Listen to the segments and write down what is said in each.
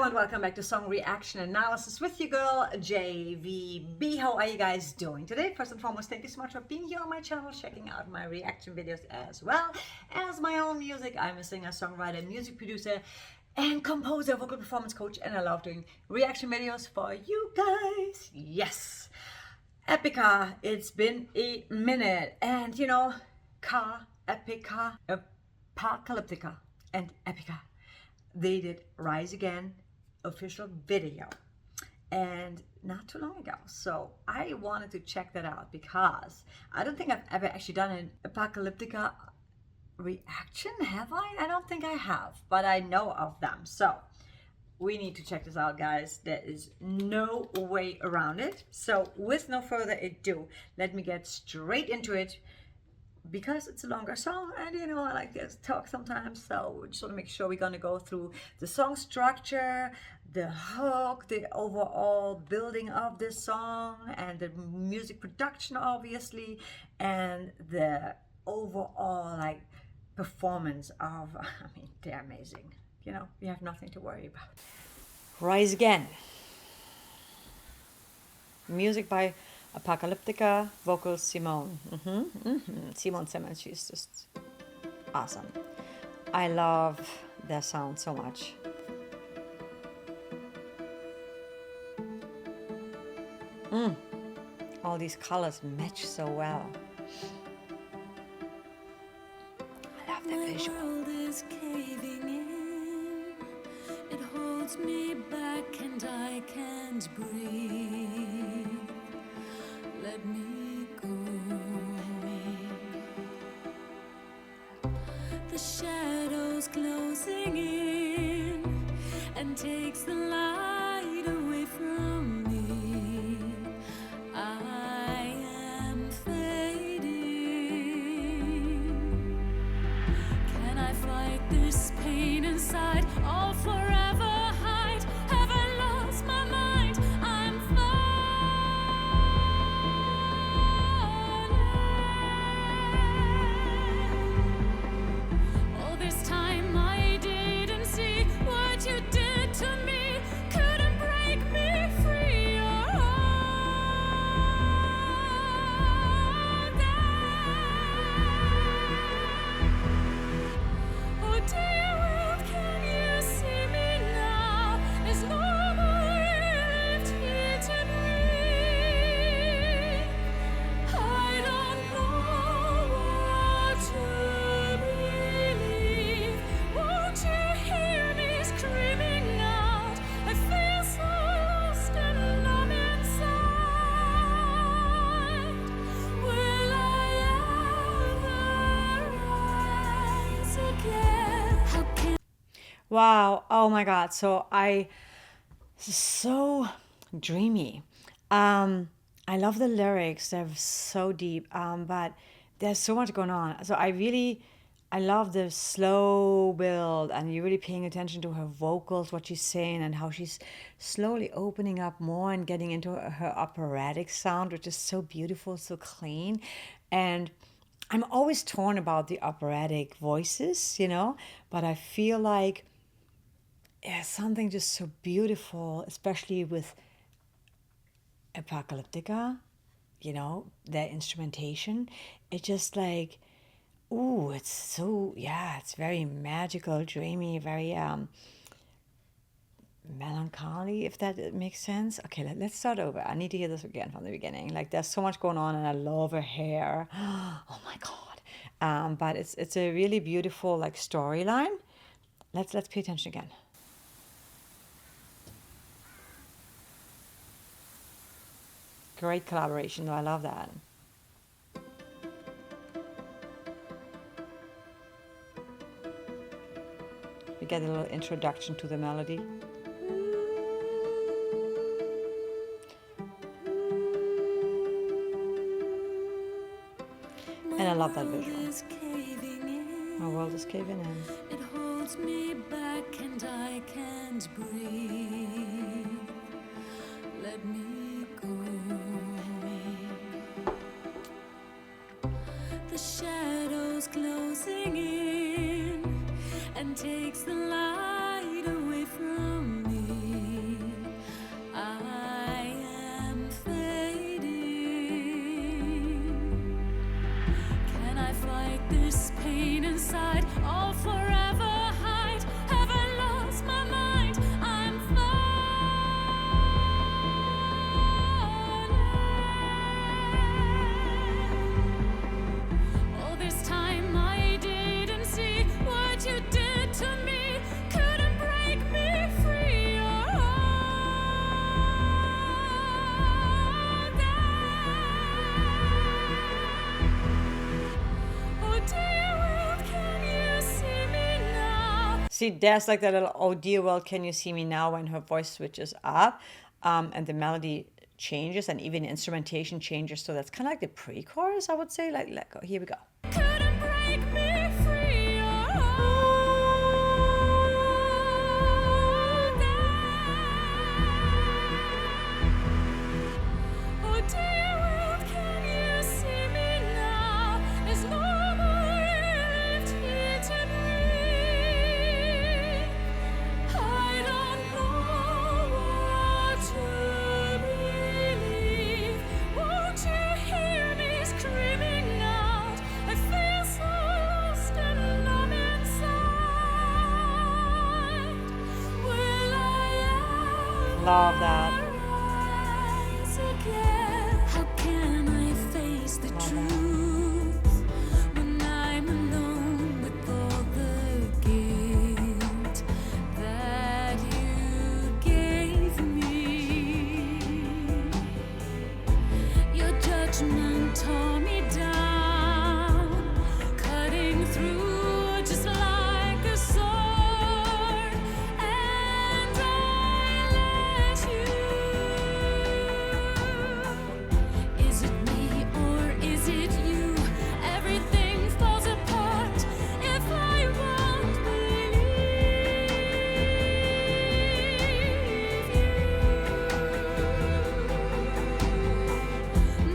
and welcome back to Song Reaction Analysis with your girl JVB. How are you guys doing today? First and foremost, thank you so much for being here on my channel, checking out my reaction videos as well as my own music. I'm a singer, songwriter, music producer, and composer, vocal performance coach, and I love doing reaction videos for you guys. Yes, Epica, it's been a minute, and you know, Epica, Apocalyptica, and Epica. They did Rise Again official video and not too long ago, so I wanted to check that out because I don't think I've ever actually done an Apocalyptica reaction, have I don't think I have, but I know of them, so we need to check this out, guys. There is no way around it. So with no further ado, let me get straight into it, because it's a longer song and you know I like to talk sometimes, so we just want to make sure we're going to go through the song structure, the hook, the overall building of this song, and the music production obviously, and the overall like performance of, I mean, they're amazing. You know, you have nothing to worry about. Rise Again. Music by Apocalyptica, vocals Simone. Simone Simmons, she's just awesome. I love their sound so much. All these colors match so well. I love the visual. My world is caving in. It holds me back and I can't breathe. Let me go. The shadows closing in and takes the light away from me. I am fading. Can I fight this pain inside? All forever hide. Have I lost my mind? I'm all this time I didn't see what you did to me. Couldn't break me free. Oh, oh dear world, can you see me now? There's no more lift here to breathe. I don't know what to believe. Won't you hear me screaming out? I feel so lost and numb inside. Will I ever rise again? How can Wow, oh my god, so dreamy. I love the lyrics, they're so deep, but there's so much going on. So I love the slow build, and you're really paying attention to her vocals, what she's saying, and how she's slowly opening up more and getting into her operatic sound, which is so beautiful, so clean. And I'm always torn about the operatic voices, you know, but I feel like it's something just so beautiful, especially with Apocalyptica, you know, their instrumentation. It's just like, ooh, it's so, yeah, it's very magical, dreamy, very melancholy, if that makes sense. Okay, let's start over. I need to hear this again from the beginning. Like, there's so much going on, and I love her hair. Oh my god. But it's a really beautiful like storyline. Let's pay attention again. Great collaboration, though. I love that. We get a little introduction to the melody. And I love that visual. My world is caving in. it holds me back and I can't breathe. Let me go. The shadows closing in and takes the light away from me. See, there's like that little, oh dear, well, can you see me now, when her voice switches up, and the melody changes and even instrumentation changes. So that's kind of like the pre-chorus, I would say. Like oh, here we go. Couldn't break me free. Oh, dear world, can you see me now? There's no more air left here to breathe. I don't know what to believe. Won't you hear me screaming out? I feel so lost and numb inside. Will I ever Love that. rise again? How can I face the truth when I'm alone with all the guilt that you gave me? Your judgment tore me down, cutting through just like a sword, and I let you. Is it me or is it you? Everything falls apart if I won't believe you.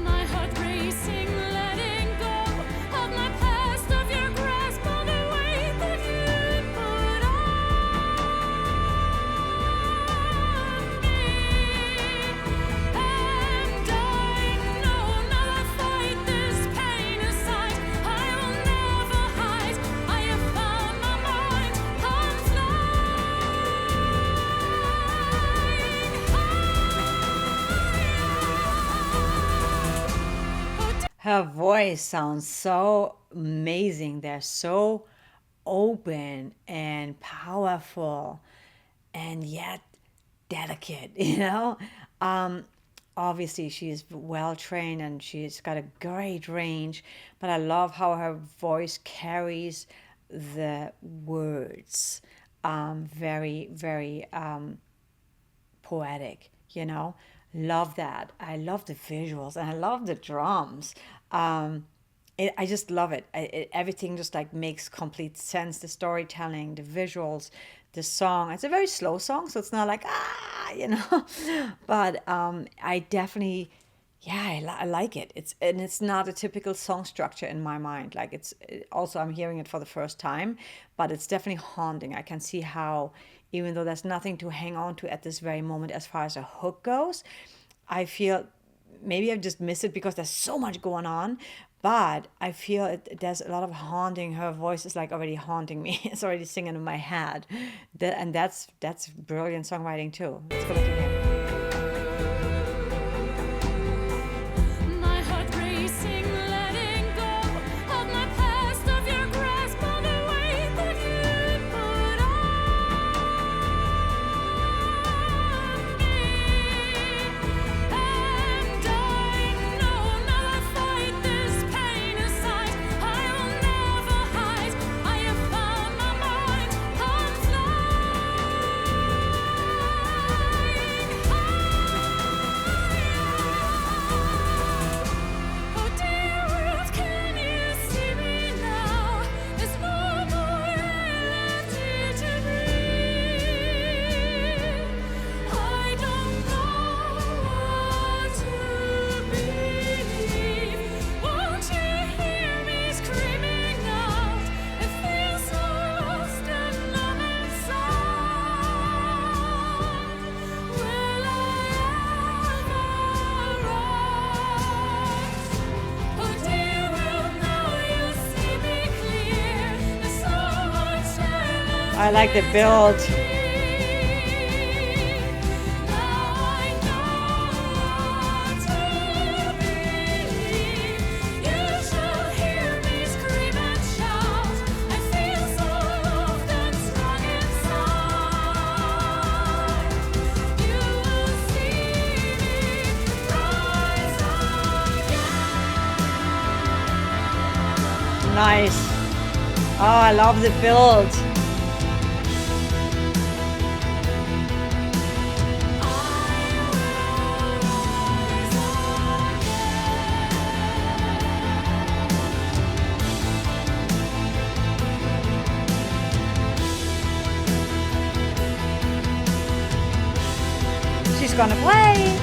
My heart racing, letting go of my past, of your grasp, all the weight that you put on me. And I know now I fight this pain aside. I will never hide. I have found my mind. I'm flying. Her voice sounds so amazing. They're so open and powerful and yet delicate, you know? Obviously, she's well trained and she's got a great range, but I love how her voice carries the words very, very poetic, you know. Love that. I love the visuals and I love the drums. I just love it. Everything just like makes complete sense. The storytelling, the visuals, the song. It's a very slow song, so it's not like you know. But I definitely, yeah, I like it. It's not a typical song structure in my mind. Like also I'm hearing it for the first time, but it's definitely haunting. I can see how, even though there's nothing to hang on to at this very moment as far as a hook goes, I feel maybe I've just missed it because there's so much going on. But I feel there's a lot of haunting. Her voice is like already haunting me. It's already singing in my head. And that's brilliant songwriting too. Let's go back again. My heart racing, letting go of my past, of your grasp, all the weight that you put on me. And I know now I fight this pain aside. I will never hide. I have found my mind. I'm oh dear world, can you see me now? There's no more air left here to breathe. I don't know what to believe. Won't you hear me screaming out? I feel so lost and numb inside. Will I ever rise? Oh dear world, now you see me clear. There's so much I like the build. now I know what to believe. You shall hear me scream and shout. I feel so loved and strong inside. You will see me rise again. Nice. Oh, I love the build. just gonna play.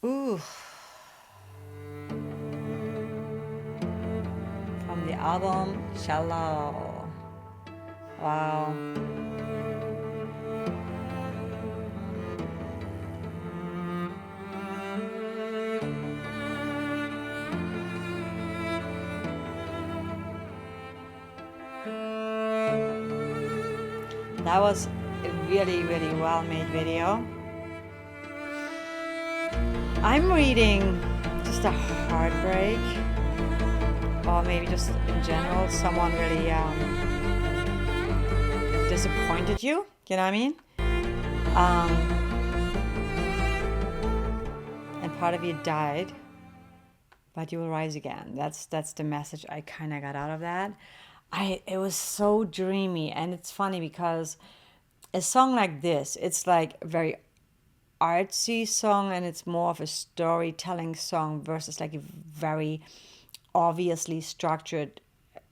Ooh. From the album Shallow. Wow. That was a really, really well-made video. I'm reading just a heartbreak, or maybe just in general, someone really disappointed you. You know what I mean? And part of you died, but you will rise again. That's the message I kind of got out of that. It was so dreamy, and it's funny because a song like this, it's like a very artsy song, and it's more of a storytelling song versus like a very obviously structured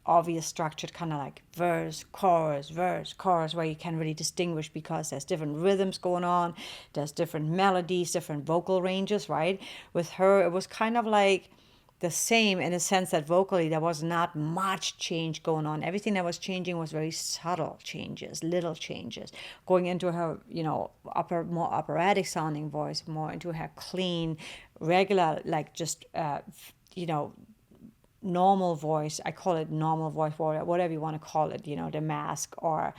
kind of like verse, chorus, where you can really distinguish because there's different rhythms going on, there's different melodies, different vocal ranges, right? With her, it was kind of like the same in a sense that vocally there was not much change going on. Everything that was changing was very subtle changes, little changes, going into her, more operatic sounding voice, more into her clean, regular, like just, normal voice. I call it normal voice, whatever you want to call it, the mask or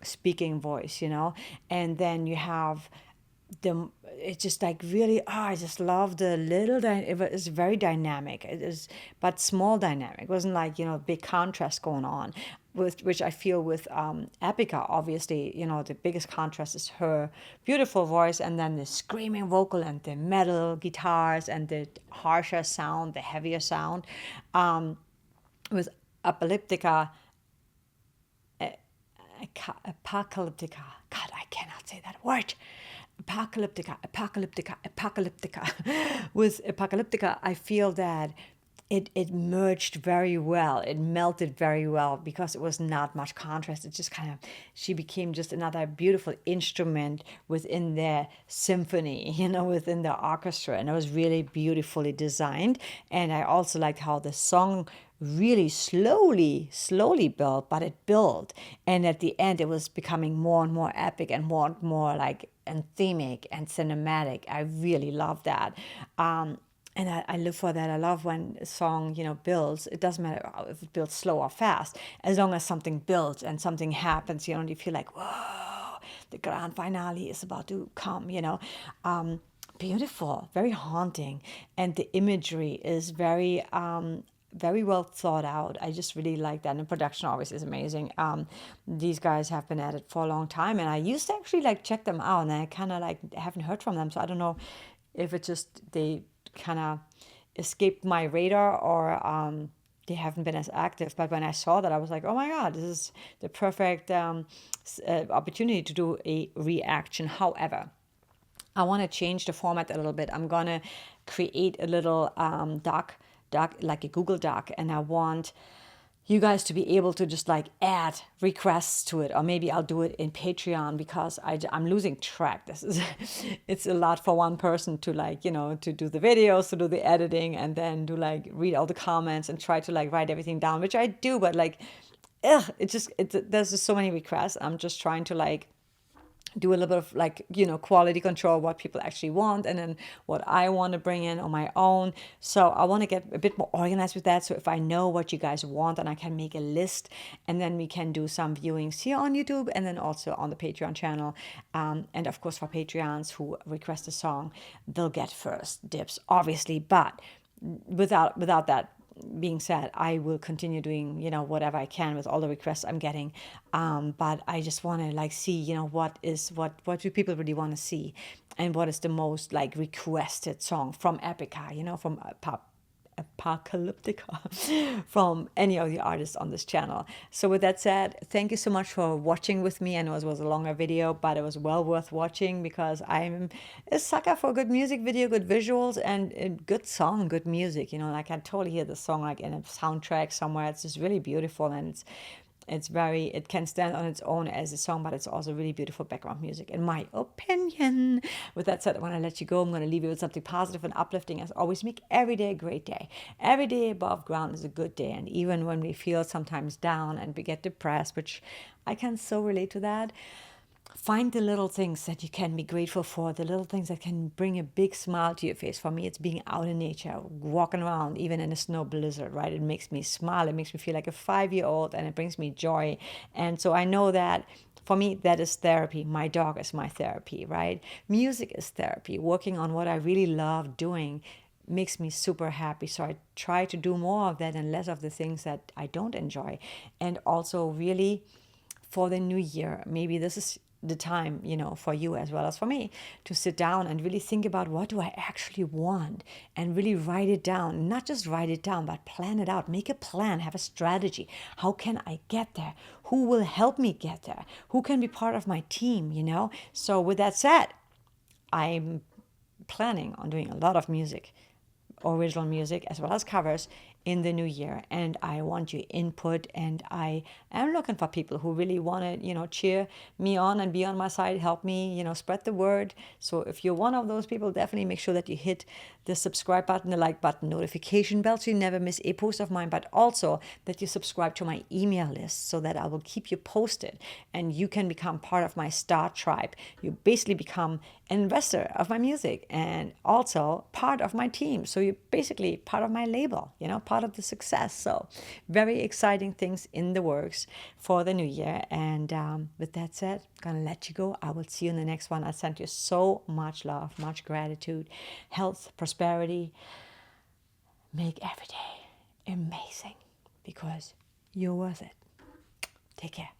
speaking voice, and then you have it's just like really, I just love the little, it was very dynamic. It is, but small dynamic. It wasn't like, big contrast going on, with which I feel with Epica, obviously, the biggest contrast is her beautiful voice and then the screaming vocal and the metal guitars and the harsher sound, the heavier sound. With Apocalyptica, Apocalyptica, God, I cannot say that word. Apocalyptica. With Apocalyptica, I feel that it merged very well. It melted very well because it was not much contrast. It just she became just another beautiful instrument within the symphony, within the orchestra. And it was really beautifully designed. And I also liked how the song really slowly built, but it built. And at the end, it was becoming more and more epic and more like anthemic and cinematic. I really love that. And I live for that. I love when a song, builds. It doesn't matter if it builds slow or fast, as long as something builds and something happens, you feel like, whoa, the grand finale is about to come, beautiful, very haunting. And the imagery is very well thought out. I just really like that. And the production obviously is amazing. These guys have been at it for a long time, and I used to actually check them out, and I kind of haven't heard from them. So I don't know if it's just they kind of escaped my radar or they haven't been as active. But when I saw that, I was like, oh my God, this is the perfect opportunity to do a reaction. However, I want to change the format a little bit. I'm going to create a little doc, like a Google Doc, and I want you guys to be able to just add requests to it, or maybe I'll do it in Patreon because I'm losing track. It's a lot for one person to to do the videos, to do the editing, and then to read all the comments and try to write everything down, which I do, but there's just so many requests. I'm just trying to do a little bit of like, quality control, what people actually want, and then what I want to bring in on my own. So I want to get a bit more organized with that. So if I know what you guys want, then I can make a list, and then we can do some viewings here on YouTube and then also on the Patreon channel. And of course, for Patreons who request a song, they'll get first dibs, obviously. But without that being said, I will continue doing, whatever I can with all the requests I'm getting. But I just want to like see, what do people really want to see, and what is the most like requested song from Epica, from Apocalyptica, from any of the artists on this channel. So with that said, thank you so much for watching with me. I know it was a longer video, but it was well worth watching, because I'm a sucker for good music video, good visuals, and a good song, good music. Like I totally hear the song like in a soundtrack somewhere. It's just really beautiful, and it can stand on its own as a song, but it's also really beautiful background music, in my opinion. With that said, I want to let you go. I'm going to leave you with something positive and uplifting. As always, make every day a great day. Every day above ground is a good day. And even when we feel sometimes down and we get depressed, which I can so relate to that, find the little things that you can be grateful for, the little things that can bring a big smile to your face. For me, it's being out in nature, walking around, even in a snow blizzard, right? It makes me smile. It makes me feel like a 5-year-old, and it brings me joy. And so I know that for me, that is therapy. My dog is my therapy, right? Music is therapy. Working on what I really love doing makes me super happy. So I try to do more of that and less of the things that I don't enjoy. And also really for the new year, maybe this is the time, for you as well as for me, to sit down and really think about, what do I actually want, and really write it down. Not just write it down, but plan it out. Make a plan, have a strategy. How can I get there? Who will help me get there? Who can be part of my team, So with that said, I'm planning on doing a lot of music, original music as well as covers, in the new year, and I want your input, and I am looking for people who really want to cheer me on and be on my side, help me spread the word. So if you're one of those people, definitely make sure that you hit the subscribe button, the like button, notification bell, so you never miss a post of mine, but also that you subscribe to my email list, so that I will keep you posted and you can become part of my star tribe. You basically become an investor of my music and also part of my team. So you're basically part of my label, part of the success. So very exciting things in the works for the new year. And with that said, I'm gonna let you go. I will see you in the next one. I send you so much love, much gratitude, health, prosperity. Make every day amazing, because you're worth it. Take care.